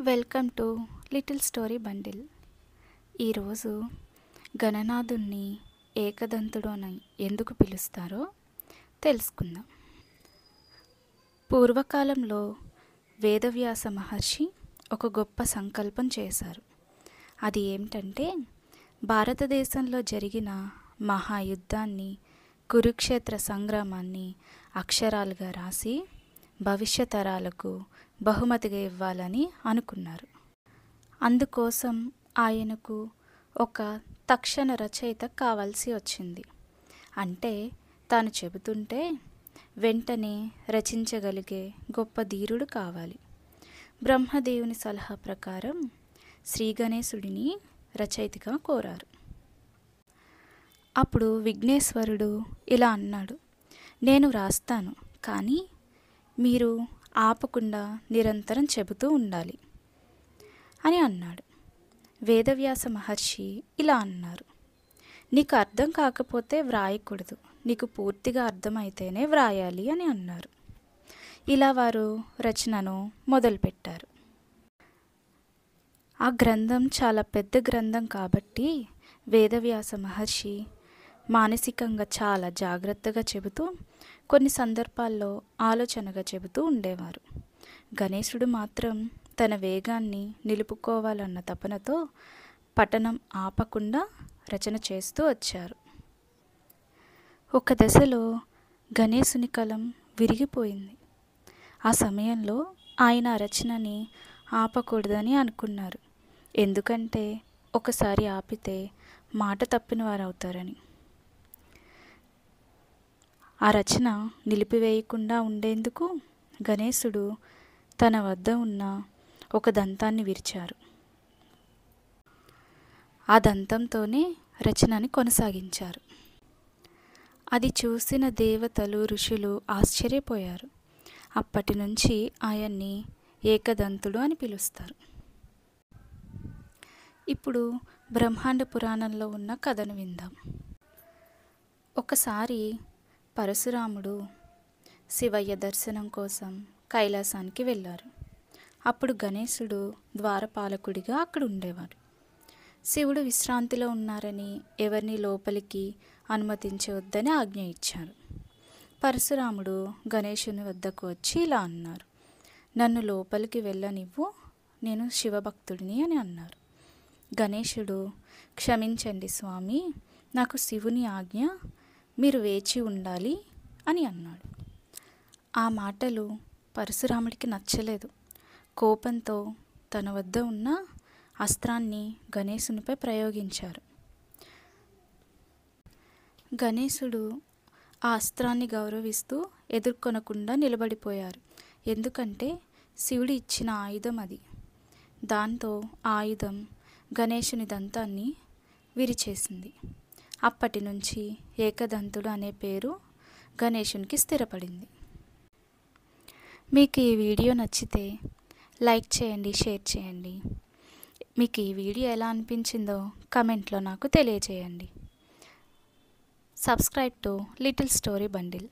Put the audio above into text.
Welcome to little story bundle. ఈరోజు గణనాథుణ్ణి ఏకదంతుడు అని ఎందుకు పిలుస్తారో తెలుసుకుందాం. పూర్వకాలంలో వేదవ్యాస మహర్షి ఒక గొప్ప సంకల్పం చేశారు. అది ఏమిటంటే భారతదేశంలో జరిగిన మహాయుద్ధాన్ని, కురుక్షేత్ర సంగ్రామాన్ని అక్షరాలుగా రాసి భవిష్య తరాలకు బహుమతిగా ఇవ్వాలని అనుకున్నారు. అందుకోసం ఆయనకు ఒక తక్షణ రచయిత కావాల్సి వచ్చింది. అంటే తాను చెబుతుంటే వెంటనే రచించగలిగే గొప్ప ధీరుడు కావాలి. బ్రహ్మదేవుని సలహా ప్రకారం శ్రీ గణేశుడిని రచయితగా కోరారు. అప్పుడు విఘ్నేశ్వరుడు ఇలా అన్నాడు, నేను రాస్తాను, కానీ మీరు ఆపకుండా నిరంతరం చెబుతూ ఉండాలి అని అన్నాడు. వేదవ్యాస మహర్షి ఇలా అన్నారు, నీకు అర్థం కాకపోతే వ్రాయకూడదు, నీకు పూర్తిగా అర్థమైతేనే వ్రాయాలి అని అన్నారు. ఇలా వారు రచనను మొదలుపెట్టారు. ఆ గ్రంథం చాలా పెద్ద గ్రంథం కాబట్టి వేదవ్యాస మహర్షి మానసికంగా చాలా జాగ్రత్తగా చెబుతూ కొన్ని సందర్భాల్లో ఆలోచనగా చెబుతూ ఉండేవారు. గణేశుడు మాత్రం తన వేగాన్ని నిలుపుకోవాలన్న తపనతో పఠనం ఆపకుండా రచన చేస్తూ వచ్చారు. ఒక దశలో గణేశుని కలం విరిగిపోయింది. ఆ సమయంలో ఆయన రచనని ఆపకూడదని అనుకున్నారు. ఎందుకంటే ఒకసారి ఆపితే మాట తప్పిన వారు అవుతారని. ఆ రచన నిలిపివేయకుండా ఉండేందుకు గణేశుడు తన వద్ద ఉన్న ఒక దంతాన్ని విరిచారు. ఆ దంతంతోనే రచనని కొనసాగించారు. అది చూసిన దేవతలు, ఋషులు ఆశ్చర్యపోయారు. అప్పటి నుంచి ఆయన్ని ఏకదంతుడు అని పిలుస్తారు. ఇప్పుడు బ్రహ్మాండ పురాణంలో ఉన్న కథను విందాం. ఒకసారి పరశురాముడు శివయ్య దర్శనం కోసం కైలాసానికి వెళ్ళారు. అప్పుడు గణేశుడు ద్వారపాలకుడిగా అక్కడ ఉండేవాడు. శివుడు విశ్రాంతిలో ఉన్నారని ఎవరిని లోపలికి అనుమతించవద్దని ఆజ్ఞ ఇచ్చారు. పరశురాముడు గణేశుని వద్దకు వచ్చి ఇలా అన్నారు, నన్ను లోపలికి వెళ్ళనివ్వు, నేను శివభక్తుడిని అని అన్నారు. గణేశుడు, క్షమించండి స్వామి, నాకు శివుని ఆజ్ఞ, మీరు వేచి ఉండాలి అని అన్నాడు. ఆ మాటలు పరశురాముడికి నచ్చలేదు. కోపంతో తన వద్ద ఉన్న అస్త్రాన్ని గణేశునిపై ప్రయోగించారు. గణేశుడు ఆ అస్త్రాన్ని గౌరవిస్తూ ఎదుర్కొనకుండా నిలబడిపోయారు. ఎందుకంటే శివుడు ఇచ్చిన ఆయుధం అది. దాంతో ఆయుధం గణేశుని దంతాన్ని విరిచేసింది. అప్పటి నుంచి ఏకదంతుడు అనే పేరు గణేశునికి స్థిరపడింది. మీకు ఈ వీడియో నచ్చితే లైక్ చేయండి, షేర్ చేయండి. మీకు ఈ వీడియో ఎలా అనిపించిందో కమెంట్లో నాకు తెలియజేయండి. Subscribe to little story bundle.